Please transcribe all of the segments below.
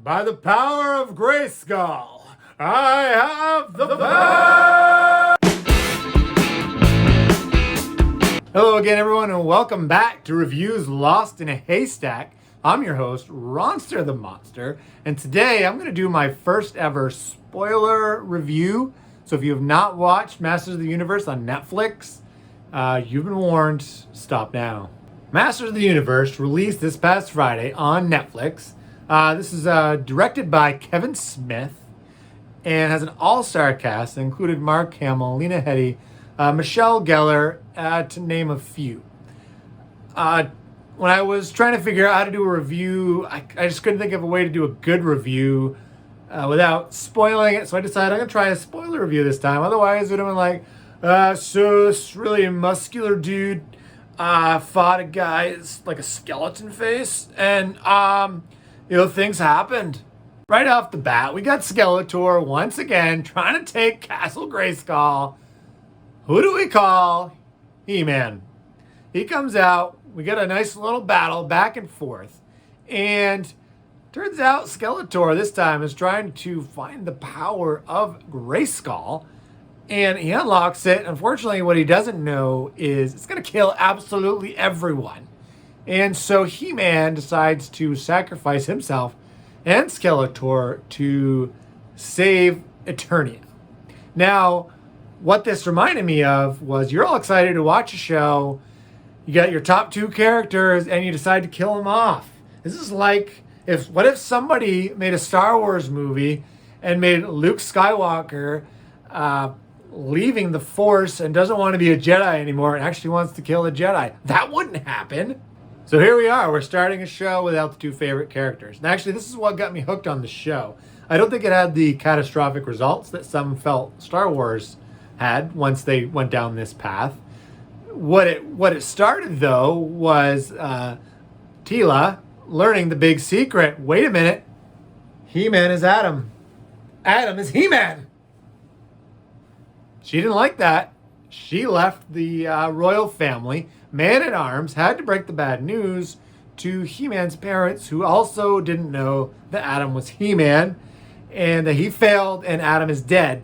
By the power of Grayskull, I have the power! Hello again, everyone, and welcome back to Reviews Lost in a Haystack. I'm your host, Ronster the Monster, and today I'm going to do my first ever spoiler review. So if you have not watched Masters of the Universe on Netflix, you've been warned. Stop now. Masters of the Universe released this past Friday on Netflix. This is directed by Kevin Smith and has an all-star cast that included Mark Hamill, Lena Headey, Michelle Gellar, to name a few. When I was trying to figure out how to do a review, I just couldn't think of a way to do a good review without spoiling it. So I decided I'm going to try a spoiler review this time. Otherwise, it would have been like, so this really muscular dude fought a guy, it's like a skeleton face, and things happened. Right off the bat, we got Skeletor once again trying to take Castle Grayskull. Who do we call? He-Man. He comes out, we get a nice little battle back and forth, and turns out Skeletor this time is trying to find the power of Grayskull, and he unlocks it. Unfortunately, what he doesn't know is it's going to kill absolutely everyone. And so He-Man decides to sacrifice himself and Skeletor to save Eternia. Now, what this reminded me of was you're all excited to watch a show, you got your top two characters, and you decide to kill them off. This is like, what if somebody made a Star Wars movie and made Luke Skywalker leaving the Force and doesn't want to be a Jedi anymore and actually wants to kill a Jedi? That wouldn't happen. So here we are. We're starting a show without the two favorite characters. And actually, this is what got me hooked on the show. I don't think it had the catastrophic results that some felt Star Wars had once they went down this path. What it started, though, was Teela learning the big secret. Wait a minute. He-Man is Adam. Adam is He-Man. She didn't like that. She left the royal family. Man-at-Arms had to break the bad news to He-Man's parents, who also didn't know that Adam was He-Man and that he failed and Adam is dead.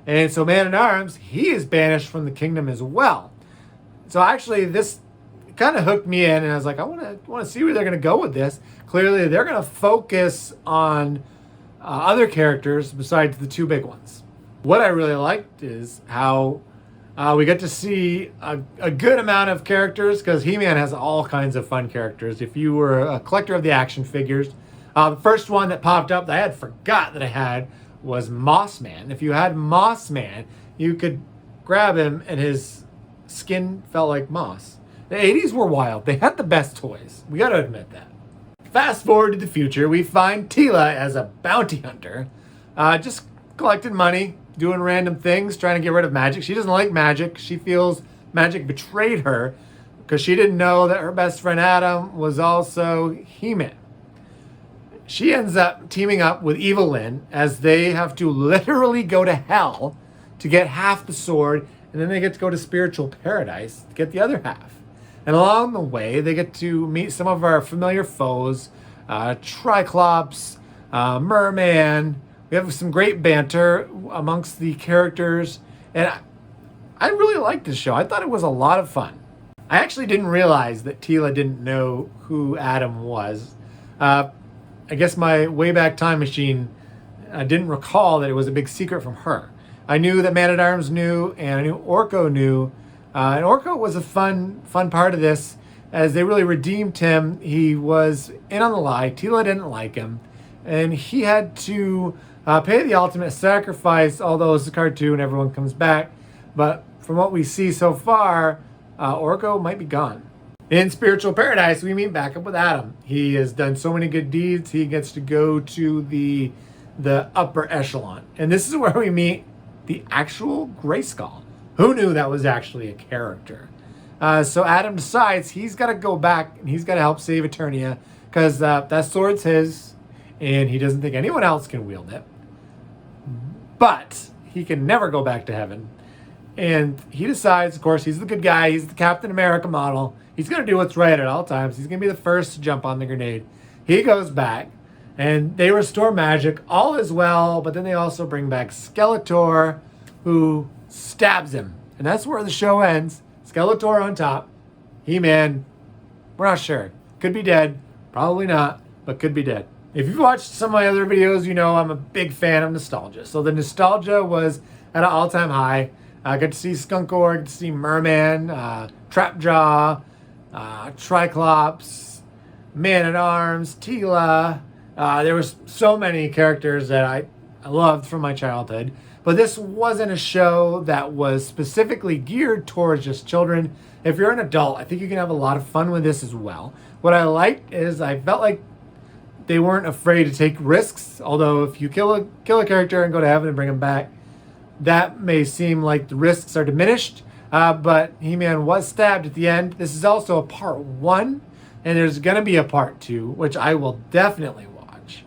And so Man-at-Arms, he is banished from the kingdom as well. So actually, this kind of hooked me in, and I was like, I want to see where they're going to go with this. Clearly, they're going to focus on other characters besides the two big ones. What I really liked is how we get to see a good amount of characters, because He-Man has all kinds of fun characters. If you were a collector of the action figures, the first one that popped up that I had forgot that I had was Moss Man. If you had Moss Man, you could grab him and his skin felt like moss. The 80s were wild. They had the best toys. We got to admit that. Fast forward to the future, we find Teela as a bounty hunter, just collecting money, doing random things, trying to get rid of magic. She doesn't like magic. She feels magic betrayed her because she didn't know that her best friend Adam was also He-Man. She ends up teaming up with Evil-Lyn as they have to literally go to hell to get half the sword, and then they get to go to spiritual paradise to get the other half. And along the way, they get to meet some of our familiar foes, Triclops, Merman. We have some great banter amongst the characters, and I really liked this show. I thought it was a lot of fun. I actually didn't realize that Teela didn't know who Adam was. I guess my Wayback Time Machine didn't recall that it was a big secret from her. I knew that Man-at-Arms knew, and I knew Orko knew. And Orko was a fun part of this, as they really redeemed him. He was in on the lie. Teela didn't like him, and he had to pay the ultimate sacrifice, although it's a cartoon, everyone comes back. But from what we see so far, Orko might be gone. In Spiritual Paradise, we meet back up with Adam. He has done so many good deeds, he gets to go to the upper echelon. And this is where we meet the actual Grayskull. Who knew that was actually a character? So Adam decides he's got to go back and he's got to help save Eternia, because that sword's his and he doesn't think anyone else can wield it. But he can never go back to heaven. And he decides, of course, he's the good guy. He's the Captain America model. He's going to do what's right at all times. He's going to be the first to jump on the grenade. He goes back And they restore magic, all is well, but then they also bring back Skeletor, who stabs him. And that's where the show ends. Skeletor on top. He-Man, we're not sure. Could be dead. Probably not, but could be dead. If you've watched some of my other videos, you know I'm a big fan of nostalgia. So the nostalgia was at an all-time high. I got to see Skunkor, got to see Merman, Trapjaw, Triclops, Man-at-Arms, Teela. There was so many characters that I loved from my childhood. But this wasn't a show that was specifically geared towards just children. If you're an adult, I think you can have a lot of fun with this as well. What I liked is I felt like they weren't afraid to take risks. Although if you kill a character and go to heaven and bring him back, that may seem like the risks are diminished. But He-Man was stabbed at the end. This is also a part 1. And there's going to be a part 2, which I will definitely watch.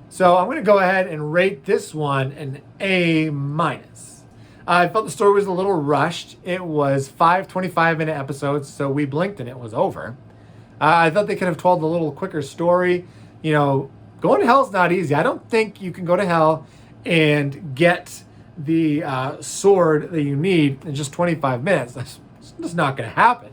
So I'm going to go ahead and rate this one an A-. I felt the story was a little rushed. It was 5 25-minute episodes, so we blinked and it was over. I thought they could have told a little quicker story. You know, going to hell is not easy. I don't think you can go to hell and get the sword that you need in just 25 minutes. That's just not going to happen.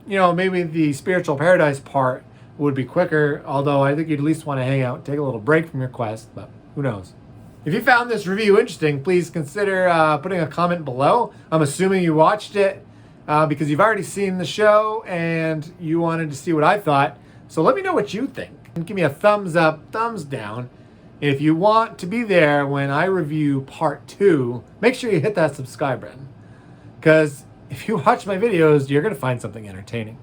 You know, maybe the spiritual paradise part would be quicker, although I think you'd at least want to hang out and take a little break from your quest, but who knows. If you found this review interesting, please consider putting a comment below. I'm assuming you watched it because you've already seen the show and you wanted to see what I thought. So let me know what you think. And give me a thumbs up, thumbs down. If you want to be there when I review part 2, make sure you hit that subscribe button. Because if you watch my videos, you're going to find something entertaining.